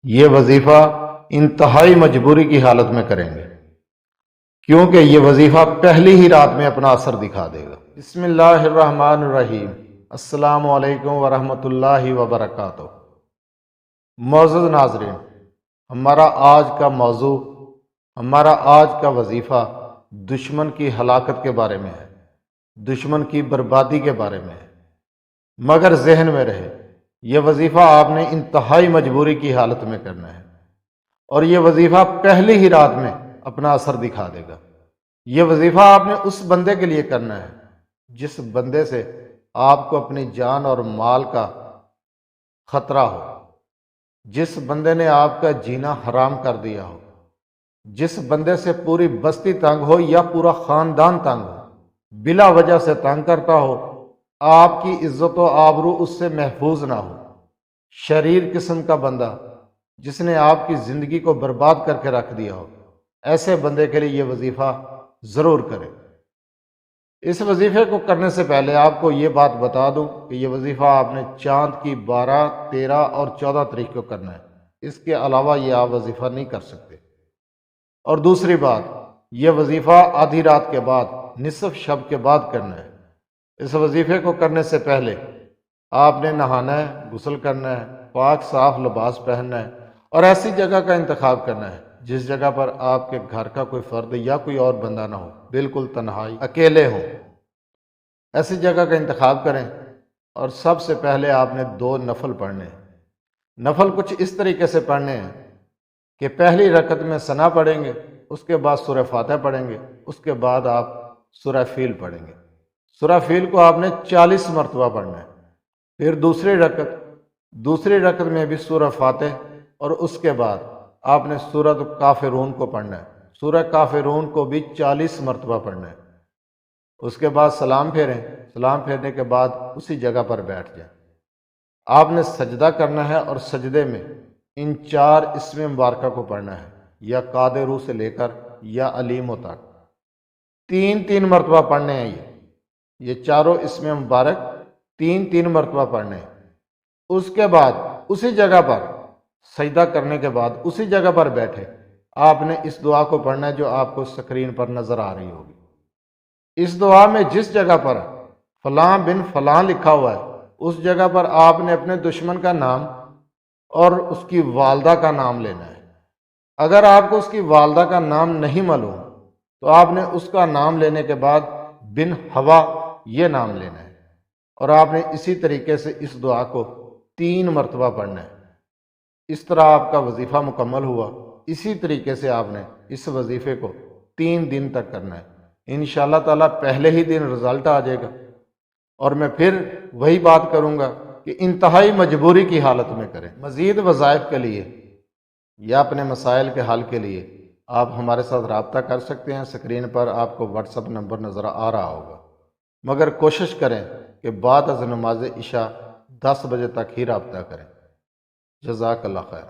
یہ وظیفہ انتہائی مجبوری کی حالت میں کریں گے، کیونکہ یہ وظیفہ پہلی ہی رات میں اپنا اثر دکھا دے گا۔ بسم اللہ الرحمن الرحیم۔ السلام علیکم ورحمۃ اللہ وبرکاتہ۔ معزز ناظرین، ہمارا آج کا وظیفہ دشمن کی ہلاکت کے بارے میں ہے، دشمن کی بربادی کے بارے میں ہے، مگر ذہن میں رہے یہ وظیفہ آپ نے انتہائی مجبوری کی حالت میں کرنا ہے، اور یہ وظیفہ پہلی ہی رات میں اپنا اثر دکھا دے گا۔ یہ وظیفہ آپ نے اس بندے کے لیے کرنا ہے جس بندے سے آپ کو اپنی جان اور مال کا خطرہ ہو، جس بندے نے آپ کا جینا حرام کر دیا ہو، جس بندے سے پوری بستی تنگ ہو یا پورا خاندان تنگ ہو، بلا وجہ سے تنگ کرتا ہو، آپ کی عزت و آبرو اس سے محفوظ نہ ہو، شریر قسم کا بندہ جس نے آپ کی زندگی کو برباد کر کے رکھ دیا ہو، ایسے بندے کے لیے یہ وظیفہ ضرور کریں۔ اس وظیفے کو کرنے سے پہلے آپ کو یہ بات بتا دوں کہ یہ وظیفہ آپ نے چاند کی 12، 13 اور 14 تاریخ کو کرنا ہے، اس کے علاوہ یہ آپ وظیفہ نہیں کر سکتے۔ اور دوسری بات، یہ وظیفہ آدھی رات کے بعد، نصف شب کے بعد کرنا ہے۔ اس وظیفے کو کرنے سے پہلے آپ نے نہانا ہے، غسل کرنا ہے، پاک صاف لباس پہننا ہے، اور ایسی جگہ کا انتخاب کرنا ہے جس جگہ پر آپ کے گھر کا کوئی فرد یا کوئی اور بندہ نہ ہو، بالکل تنہائی، اکیلے ہوں، ایسی جگہ کا انتخاب کریں۔ اور سب سے پہلے آپ نے 2 نفل پڑھنے ہیں۔ نفل کچھ اس طریقے سے پڑھنے ہیں کہ پہلی رکعت میں ثنا پڑھیں گے، اس کے بعد سورہ فاتحہ پڑھیں گے، اس کے بعد آپ سورہ فیل پڑھیں گے۔ سورہ فیل کو آپ نے 40 مرتبہ پڑھنا ہے۔ پھر دوسری رکعت میں بھی سورہ فاتح، اور اس کے بعد آپ نے سورۃ کافرون کو پڑھنا ہے۔ سورہ کافرون کو بھی 40 مرتبہ پڑھنا ہے۔ اس کے بعد سلام پھیریں، سلام پھیرنے کے بعد اسی جگہ پر بیٹھ جائیں۔ آپ نے سجدہ کرنا ہے، اور سجدے میں ان 4 اسم مبارکہ کو پڑھنا ہے، یا قادر سے لے کر یا علیم تک 3 مرتبہ پڑھنے ہیں۔ یہ چاروں اسم مبارک 3 مرتبہ پڑھنے ہیں۔ اس کے بعد اسی جگہ پر سجدہ کرنے کے بعد اسی جگہ پر بیٹھے آپ نے اس دعا کو پڑھنا ہے جو آپ کو سکرین پر نظر آ رہی ہوگی۔ اس دعا میں جس جگہ پر فلاں بن فلاں لکھا ہوا ہے، اس جگہ پر آپ نے اپنے دشمن کا نام اور اس کی والدہ کا نام لینا ہے۔ اگر آپ کو اس کی والدہ کا نام نہیں معلوم تو آپ نے اس کا نام لینے کے بعد بن ہوا یہ نام لینا ہے، اور آپ نے اسی طریقے سے اس دعا کو 3 مرتبہ پڑھنا ہے۔ اس طرح آپ کا وظیفہ مکمل ہوا۔ اسی طریقے سے آپ نے اس وظیفے کو 3 دن تک کرنا ہے۔ انشاءاللہ تعالیٰ پہلے ہی دن رزلٹ آ جائے گا، اور میں پھر وہی بات کروں گا کہ انتہائی مجبوری کی حالت میں کریں۔ مزید وظائف کے لیے یا اپنے مسائل کے حل کے لیے آپ ہمارے ساتھ رابطہ کر سکتے ہیں۔ سکرین پر آپ کو واٹس ایپ نمبر نظر آ رہا ہوگا، مگر کوشش کریں کہ بعد از نماز عشاء 10 بجے تک ہی رابطہ کریں۔ جزاک اللہ خیر۔